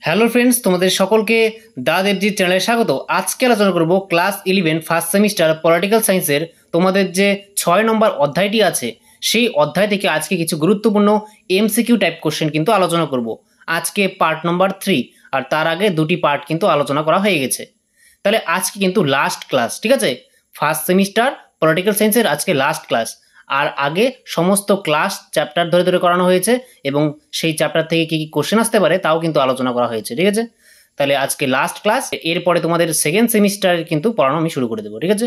Hello friends, তোমাদের সকলকে দা দেবজির চ্যানেলে স্বাগত। আজকে আলোচনা করব ক্লাস 11 ফার্স্ট সেমিস্টার পলিটিক্যাল সায়েন্সের তোমাদের যে 6 নম্বর অধ্যায়টি আছে সেই অধ্যায় থেকে আজকে কিছু গুরুত্বপূর্ণ এমসিকিউ টাইপ কোশ্চেন কিন্তু আলোচনা করব। আজকে পার্ট নম্বর 3, আর তার আগে দুটি পার্ট কিন্তু আলোচনা করা হয়ে গেছে। তাহলে আজকে কিন্তু লাস্ট ক্লাস, ঠিক আছে? ফার্স্ট সেমিস্টার পলিটিক্যাল সায়েন্সের আজকে লাস্ট ক্লাস। আর আগে সমস্ত ক্লাস চ্যাপ্টার ধরে ধরে করানো হয়েছে এবং সেই চ্যাপ্টার থেকে কি কি কোশ্চেন আসতে পারে তাও কিন্তু আলোচনা করা হয়েছে, ঠিক আছে? তাহলে আজকে লাস্ট ক্লাস, এরপরে তোমাদের সেকেন্ড সেমিস্টারের কিন্তু পড়ানো আমি শুরু করে দেবো, ঠিক আছে?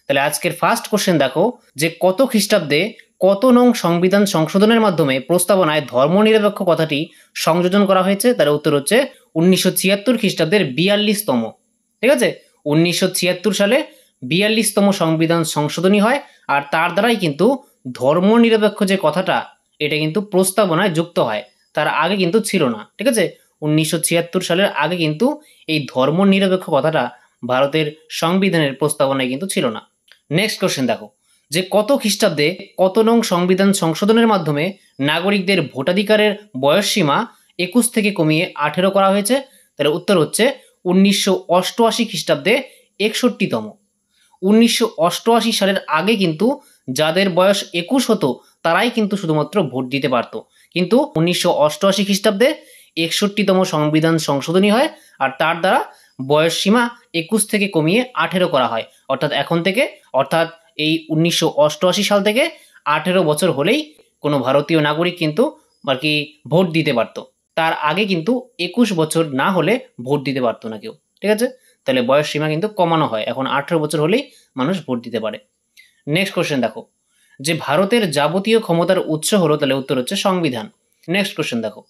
তাহলে আজকের ফার্স্ট কোশ্চেন দেখো, যে কত খ্রিস্টাব্দে কত নং সংবিধান সংশোধনের মাধ্যমে প্রস্তাবনায় ধর্মনিরপেক্ষ কথাটি সংযোজন করা হয়েছে? তার উত্তর হচ্ছে 1976 খ্রিস্টাব্দের 42তম, ঠিক আছে? 1976 সালে 42তম সংবিধান সংশোধনী হয়, আর তার দ্বারাই কিন্তু ধর্মনিরপেক্ষ যে কথাটা এটা কিন্তু প্রস্তাবনায় যুক্ত হয়। তার আগে কিন্তু ছিল না, ঠিক আছে? 1976 সালের আগে কিন্তু এই ধর্মনিরপেক্ষ কথাটা ভারতের সংবিধানের প্রস্তাবনায় কিন্তু ছিল না। নেক্সট কোশ্চেন দেখো, যে কত খ্রিস্টাব্দে কত নং সংবিধান সংশোধনের মাধ্যমে নাগরিকদের ভোটাধিকারের বয়সসীমা 21 থেকে কমিয়ে 18 করা হয়েছে? তার উত্তর হচ্ছে 1988 খ্রিস্টাব্দে 61তম। 1988 সালের আগে কিন্তু যাদের বয়স 21 হতো তারাই কিন্তু শুধুমাত্র ভোট দিতে পারত, কিন্তু 1988 খ্রিস্টাব্দে 61তম সংবিধান সংশোধনী হয়, আর তার দ্বারা বয়স সীমা 21 থেকে কমিয়ে 18 করা হয়। অর্থাৎ এই 1988 সাল থেকে 18 বছর হলেই কোনো ভারতীয় নাগরিক কিন্তু আর কি ভোট দিতে পারত। তার আগে কিন্তু 21 বছর না হলে ভোট দিতে পারতো না কেউ, ঠিক আছে? তাহলে বয়স সীমা কিন্তু কমানো হয়, এখন 18 বছর হলেই মানুষ ভোট দিতে পারে। নেক্সট কোশ্চেন দেখো, যে ভারতের যাবতীয় ক্ষমতার উৎস হলো? তাহলে উত্তর হচ্ছে সংবিধান। নেক্সট কোশ্চেন দেখো,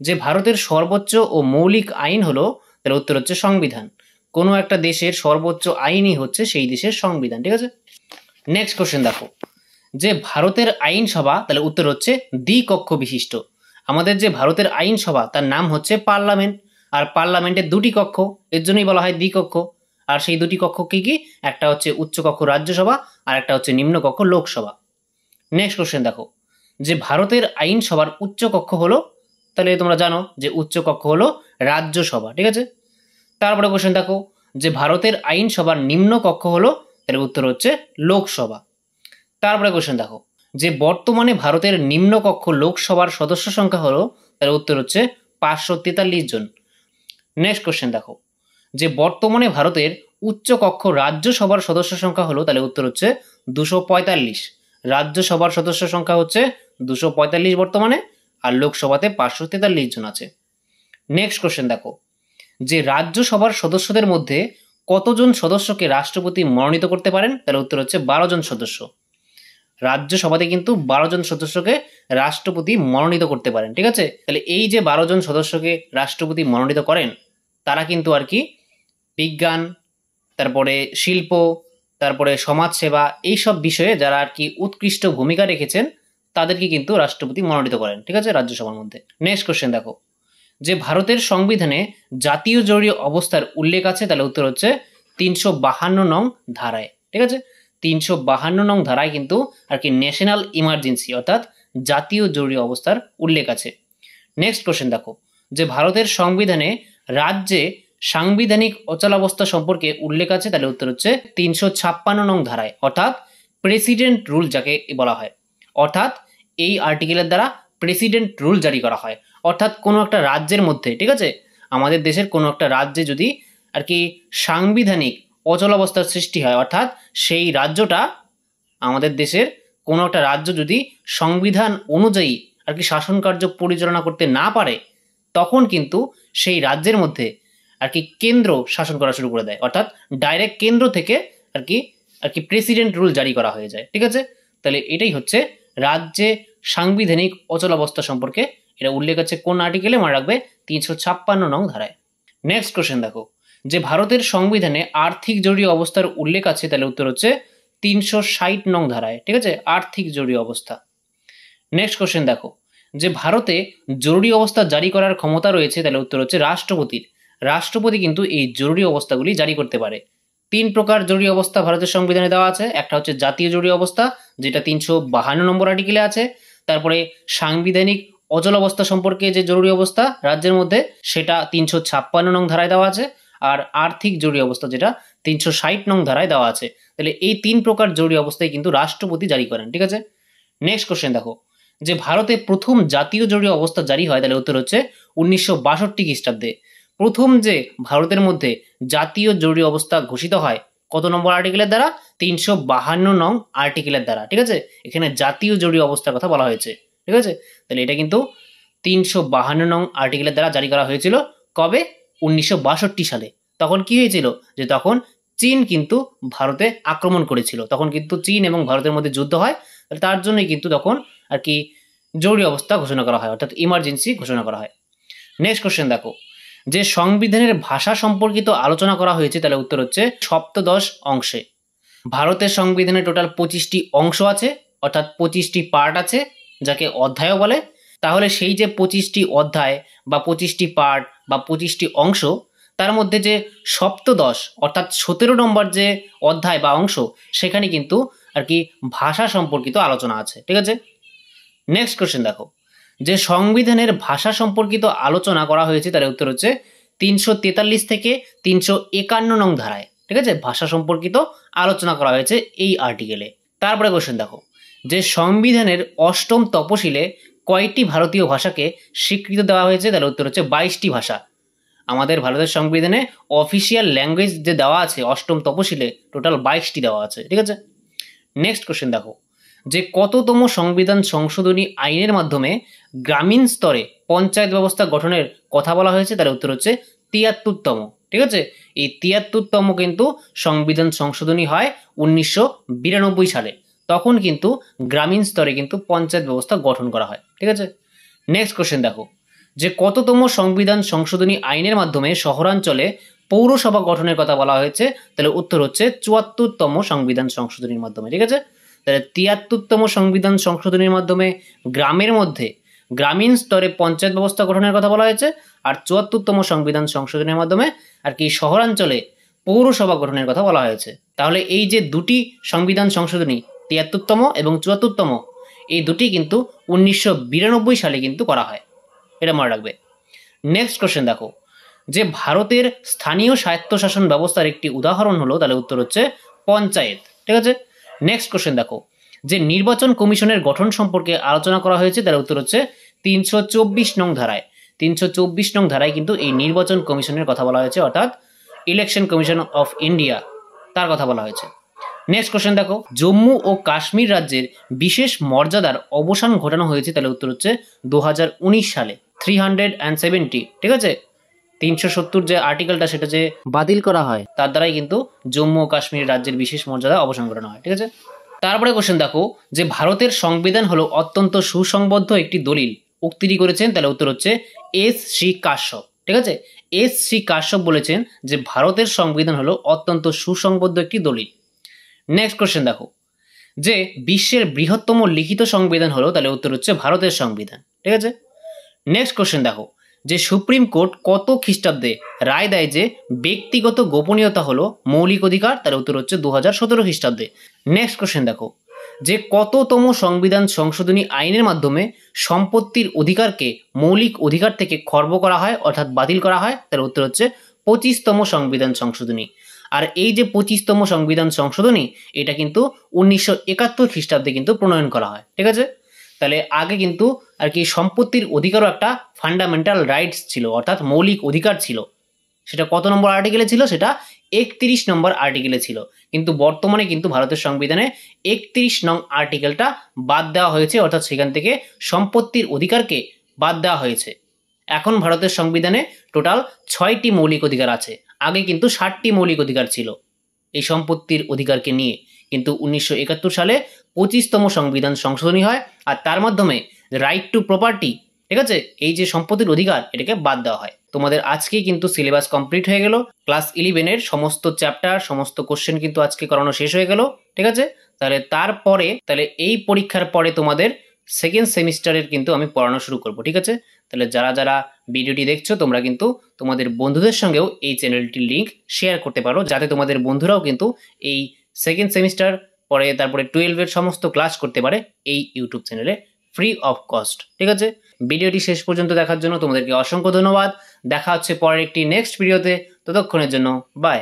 যে ভারতের সর্বোচ্চ ও মৌলিক আইন হলো? তাহলে উত্তর হচ্ছে সংবিধান। কোনো একটা দেশের সর্বোচ্চ আইনই হচ্ছে সেই দেশের সংবিধান, ঠিক আছে? নেক্সট কোশ্চেন দেখো, যে ভারতের আইনসভা? তাহলে উত্তর হচ্ছে দ্বিকক্ষ বিশিষ্ট। আমাদের যে ভারতের আইনসভা তার নাম হচ্ছে পার্লামেন্ট, আর পার্লামেন্টের দুটি কক্ষ, এর জন্যই বলা হয় দ্বিকক্ষ। আর সেই দুটি কক্ষ কি কি? একটা হচ্ছে উচ্চকক্ষ রাজ্যসভা, আর একটা হচ্ছে নিম্নকক্ষ লোকসভা। নেক্সট কোশ্চেন দেখো, যে ভারতের আইনসভার উচ্চকক্ষ হলো? তাহলে তোমরা জানো যে উচ্চকক্ষ হলো রাজ্যসভা, ঠিক আছে? তারপরে কোশ্চেন দেখো, যে ভারতের আইনসভার নিম্নকক্ষ হলো? তাহলে উত্তর হচ্ছে লোকসভা। তারপরে কোশ্চেন দেখো, যে বর্তমানে ভারতের নিম্নকক্ষ লোকসভার সদস্য সংখ্যা হলো? তার উত্তর হচ্ছে 543 জন। নেক্সট কোশ্চেন দেখো, যে বর্তমানে ভারতের উচ্চকক্ষ রাজ্যসভার সদস্য সংখ্যা হলো? তাহলে উত্তর হচ্ছে 245। রাজ্যসভার সদস্য সংখ্যা হচ্ছে 245 বর্তমানে, আর লোকসভাতে 543 জন আছে। নেক্সট কোশ্চেন দেখো, যে রাজ্যসভার সদস্যদের মধ্যে কতজন সদস্যকে রাষ্ট্রপতি মনোনীত করতে পারেন? তাহলে উত্তর হচ্ছে 12 জন সদস্য। রাজ্যসভাতে কিন্তু 12 জন সদস্যকে রাষ্ট্রপতি মনোনীত করতে পারেন, ঠিক আছে? তাহলে এই যে 12 জন সদস্যকে রাষ্ট্রপতি মনোনীত করেন তারা কিন্তু আর কি বিজ্ঞান, তারপরে শিল্প, তারপরে সমাজসেবা, এইসব বিষয়ে যারা আর কি উৎকৃষ্ট ভূমিকা রেখেছেন তাদেরকে কিন্তু রাষ্ট্রপতি মনোনীত করেন, ঠিক আছে, রাজ্যসভার মধ্যে। নেক্সট কোশ্চেন দেখো, যে ভারতের সংবিধানে জাতীয় জরুরি অবস্থার উল্লেখ আছে? তাহলে উত্তর হচ্ছে 352 নং ধারায়, ঠিক আছে? 352 নং ধারায় কিন্তু আর কি ন্যাশনাল ইমার্জেন্সি অর্থাৎ জাতীয় জরুরি অবস্থার উল্লেখ আছে। নেক্সট কোশ্চেন দেখো, যে ভারতের সংবিধানে রাজ্যে সাংবিধানিক অচলাবস্থা সম্পর্কে উল্লেখ আছে? তাহলে উত্তর হচ্ছে 356 নং ধারায়, অর্থাৎ প্রেসিডেন্ট রুল যাকে বলা হয়। অর্থাৎ এই আর্টিকেলের দ্বারা প্রেসিডেন্ট রুল জারি করা হয়। অর্থাৎ কোনো একটা রাজ্যের মধ্যে, ঠিক আছে, আমাদের দেশের কোনো একটা রাজ্যে যদি আর কি সাংবিধানিক অচলাবস্থার সৃষ্টি হয়, অর্থাৎ সেই রাজ্যটা, আমাদের দেশের কোনো একটা রাজ্য যদি সংবিধান অনুযায়ী আর কি শাসন কার্য পরিচালনা করতে না পারে, তখন কিন্তু সেই রাজ্যের মধ্যে আর কি কেন্দ্র শাসন করা শুরু করে দেয়, অর্থাৎ ডাইরেক্ট কেন্দ্র থেকে আর কি প্রেসিডেন্ট রুল জারি করা হয়ে যায়, ঠিক আছে? তাহলে এটাই হচ্ছে রাজ্যে সাংবিধানিক অচলাবস্থা সম্পর্কে এটা উল্লেখ আছে কোন আর্টিকেলে? মনে রাখবে 356 নং ধারায়। নেক্সট কোশ্চেন দেখো, যে ভারতের সংবিধানে আর্থিক জরুরি অবস্থার উল্লেখ আছে? তাহলে উত্তর হচ্ছে 360 নং ধারায়, ঠিক আছে, আর্থিক জরুরি অবস্থা। নেক্সট কোশ্চেন দেখো, যে ভারতে জরুরি অবস্থা জারি করার ক্ষমতা রয়েছে? তাহলে উত্তর হচ্ছে রাষ্ট্রপতির। রাষ্ট্রপতি কিন্তু এই জরুরি অবস্থাগুলি জারি করতে পারে। 3 প্রকার জরুরি অবস্থা ভারতের সংবিধানে দেওয়া আছে। একটা হচ্ছে জাতীয় জরুরি অবস্থা, যেটা 352 নম্বর আর্টিকেলে আছে। তারপরে সাংবিধানিক অচলাবস্থা সম্পর্কে যে জরুরি অবস্থা রাজ্যের মধ্যে সেটা 356 নং ধারায় দেওয়া আছে, আর আর্থিক জরুরি অবস্থা যেটা 360 নং ধারায় দেওয়া আছে। তাহলে এই 3 প্রকার জরুরি অবস্থায় কিন্তু রাষ্ট্রপতি জারি করেন। ঠিক আছে, নেক্সট কোশ্চেন দেখো, যে ভারতে প্রথম জাতীয় জরুরি অবস্থা জারি হয়, তাহলে উত্তর হচ্ছে 1962 খ্রিস্টাব্দে। প্রথম যে ভারতের মধ্যে জাতীয় জরুরি অবস্থা ঘোষিত হয় কত নম্বর আর্টিকেলের দ্বারা? 352 নং আর্টিকেলের দ্বারা। ঠিক আছে, এখানে জাতীয় জরুরি অবস্থার কথা বলা হয়েছে। ঠিক আছে, তাহলে এটা কিন্তু 352 নং আর্টিকেলের দ্বারা জারি করা হয়েছিল। কবে? 1962 সালে। তখন কি হয়েছিল, যে তখন চীন কিন্তু ভারতে আক্রমণ করেছিল, তখন কিন্তু চীন এবং ভারতের মধ্যে যুদ্ধ হয়। তার জন্যই কিন্তু তখন আর কি জরুরি অবস্থা ঘোষণা করা হয়, অর্থাৎ ইমার্জেন্সি ঘোষণা করা হয়। নেক্সট কোশ্চেন দেখো, যে সংবিধানের ভাষা সম্পর্কিত আলোচনা করা হয়েছে, তাহলে উত্তর হচ্ছে সপ্তদশ অংশে। ভারতের সংবিধানে টোটাল 25টি অংশ আছে, অর্থাৎ 25টি পার্ট আছে, যাকে অধ্যায়ও বলে। তাহলে সেই যে 25টি অধ্যায় বা 25টি পার্ট বা 25টি অংশ, তার মধ্যে যে সপ্তদশ অর্থাৎ 17 নম্বর যে অধ্যায় বা অংশ, সেখানে কিন্তু আর কি ভাষা সম্পর্কিত আলোচনা আছে। ঠিক আছে, নেক্সট কোশ্চেন দেখো, যে সংবিধানের ভাষা সম্পর্কিত আলোচনা করা হয়েছে, তার উত্তর হচ্ছে 343 থেকে 351 নং ধারায়। ঠিক আছে, ভাষা সম্পর্কিত আলোচনা করা হয়েছে এই আর্টিকেলে। তারপরে কোশ্চেন দেখো, যে সংবিধানের 8ম তপশিলে কয়টি ভারতীয় ভাষাকে স্বীকৃতি দেওয়া হয়েছে, তার উত্তর হচ্ছে 22টি ভাষা। আমাদের ভারতের সংবিধানে অফিসিয়াল ল্যাঙ্গুয়েজ যে দেওয়া আছে 8ম তপশিলে টোটাল 22টি দেওয়া আছে। ঠিক আছে, নেক্সট কোশ্চেন দেখো, যে কততম সংবিধান সংশোধনী আইনের মাধ্যমে গ্রামীণ স্তরে পঞ্চায়েত ব্যবস্থা গঠনের কথা বলা হয়েছে, তার উত্তর হচ্ছে 73তম। ঠিক আছে, এই 73তম কিন্তু সংবিধান সংশোধনী হয় 1992 সালে। তখন কিন্তু গ্রামীণ স্তরে কিন্তু পঞ্চায়েত ব্যবস্থা গঠন করা হয়। ঠিক আছে, নেক্সট কোশ্চেন দেখো, যে কততম সংবিধান সংশোধনী আইনের মাধ্যমে শহরাঞ্চলে পৌরসভা গঠনের কথা বলা হয়েছে, তাহলে উত্তর হচ্ছে 74তম সংবিধান সংশোধনীর মাধ্যমে। ঠিক আছে, তাহলে 73তম সংবিধান সংশোধনীর মাধ্যমে গ্রামের মধ্যে গ্রামীণ স্তরে পঞ্চায়েত ব্যবস্থা গঠনের কথা বলা হয়েছে, আর 74তম সংবিধান সংশোধনের মাধ্যমে আর কি শহরাঞ্চলে পৌরসভা গঠনের কথা বলা হয়েছে। তাহলে এই যে দুটি সংবিধান সংশোধনী 73তম এবং 74তম, এই দুটি কিন্তু 1992 সালে কিন্তু করা হয়, এটা মনে রাখবে। নেক্সট কোশ্চেন দেখো, যে ভারতের স্থানীয় স্বায়ত্তশাসন ব্যবস্থার একটি উদাহরণ হলো, তাহলে উত্তর হচ্ছে পঞ্চায়েত। ঠিক আছে, নেক্সট কোশ্চেন দেখো, যে নির্বাচন কমিশনের গঠন সম্পর্কে আলোচনা করা হয়েছে, তার উত্তর হচ্ছে 324 নং ধারায়। 324 নং ধারায় কিন্তু এই নির্বাচন কমিশনের কথা বলা হয়েছে, অর্থাৎ ইলেকশন কমিশন অফ ইন্ডিয়া, তার কথা বলা হয়েছে। নেক্সট কোশ্চেন দেখো, জম্মু ও কাশ্মীর রাজ্যের বিশেষ মর্যাদার অবসান ঘটানো হয়েছে, তাহলে উত্তর হচ্ছে 2019 সালে 370। ঠিক আছে, 370 যে আর্টিকেলটা সেটা যে বাতিল করা হয়, তার দ্বারাই কিন্তু জম্মু ও কাশ্মীর রাজ্যের বিশেষ মর্যাদা অবসান ঘটানো হয়। ঠিক আছে, তারপরে কোশ্চেন দেখো, যে ভারতের সংবিধান হলো অত্যন্ত সুসংবদ্ধ একটি দলিল, উক্তিটি করেছেন, তাহলে উত্তর হচ্ছে এস শ্রী কাশ্যপ। ঠিক আছে, এস শ্রী কাশ্যপ বলেছেন যে ভারতের সংবিধান হলো অত্যন্ত সুসংবদ্ধ একটি দলিল। নেক্সট কোশ্চেন দেখো, যে বিশ্বের বৃহত্তম লিখিত সংবিধান হলো, তাহলে উত্তর হচ্ছে ভারতের সংবিধান। ঠিক আছে, নেক্সট কোশ্চেন দেখো, যে সুপ্রিম কোর্ট কত খ্রিস্টাব্দে রায় দেয় যে ব্যক্তিগত গোপনীয়তা হলো মৌলিক অধিকার, তার উত্তর হচ্ছে 2017 খ্রিস্টাব্দে। নেক্সট কোশ্চেন দেখো, যে কততম সংবিধান সংশোধনী আইনের মাধ্যমে সম্পত্তির অধিকারকে মৌলিক অধিকার থেকে খর্ব করা হয়, অর্থাৎ বাতিল করা হয়, তার উত্তর হচ্ছে 25তম সংবিধান সংশোধনী। আর এই যে 25তম সংবিধান সংশোধনী, এটা কিন্তু 1971 খ্রিস্টাব্দে কিন্তু প্রণয়ন করা হয়। ঠিক আছে, তাহলে আগে কিন্তু আর কি সম্পত্তির অধিকারও একটা ফান্ডামেন্টাল রাইটস ছিল, অর্থাৎ মৌলিক অধিকার ছিল। সেটা কত নম্বর আর্টিকেলে ছিল? সেটা 31 নম্বর আর্টিকেলে ছিল। কিন্তু বর্তমানে কিন্তু ভারতের সংবিধানে 31 নং আর্টিকেলটা বাদ দেওয়া হয়েছে, অর্থাৎ সেখান থেকে সম্পত্তির অধিকারকে বাদ দেওয়া হয়েছে। এখন ভারতের সংবিধানে টোটাল 6টি মৌলিক অধিকার আছে, আগে কিন্তু 60টি মৌলিক অধিকার ছিল এই সম্পত্তির অধিকারকে নিয়ে। কিন্তু 1971 সালে 25তম সংবিধান সংশোধনী হয়, আর তার মাধ্যমে রাইট টু প্রপার্টি, ঠিক আছে, এই যে সম্পত্তির অধিকার, এটাকে বাদ দেওয়া হয়। তোমাদের আজকেই কিন্তু সিলেবাস কমপ্লিট হয়ে গেল। ক্লাস 11-এর সমস্ত চ্যাপ্টার, সমস্ত কোশ্চেন কিন্তু আজকে করানো শেষ হয়ে গেল। ঠিক আছে, তাহলে এই পরীক্ষার পরে তোমাদের সেকেন্ড সেমিস্টারের কিন্তু আমি পড়ানো শুরু করব। ঠিক আছে, তাহলে যারা যারা ভিডিওটি দেখছো তোমরা কিন্তু তোমাদের বন্ধুদের সঙ্গেও এই চ্যানেলটির লিঙ্ক শেয়ার করতে পারো, যাতে তোমাদের বন্ধুরাও কিন্তু এই সেকেন্ড সেমিস্টার পরে তারপরে 12-এর সমস্ত ক্লাস করতে পারে এই ইউটিউব চ্যানেলে ফ্রি অফ কস্ট। ঠিক আছে, ভিডিওটি শেষ পর্যন্ত দেখার জন্য তোমাদেরকে অসংখ্য ধন্যবাদ। দেখা হচ্ছে পরের একটি নেক্সট ভিডিওতে, ততক্ষণের জন্য বাই।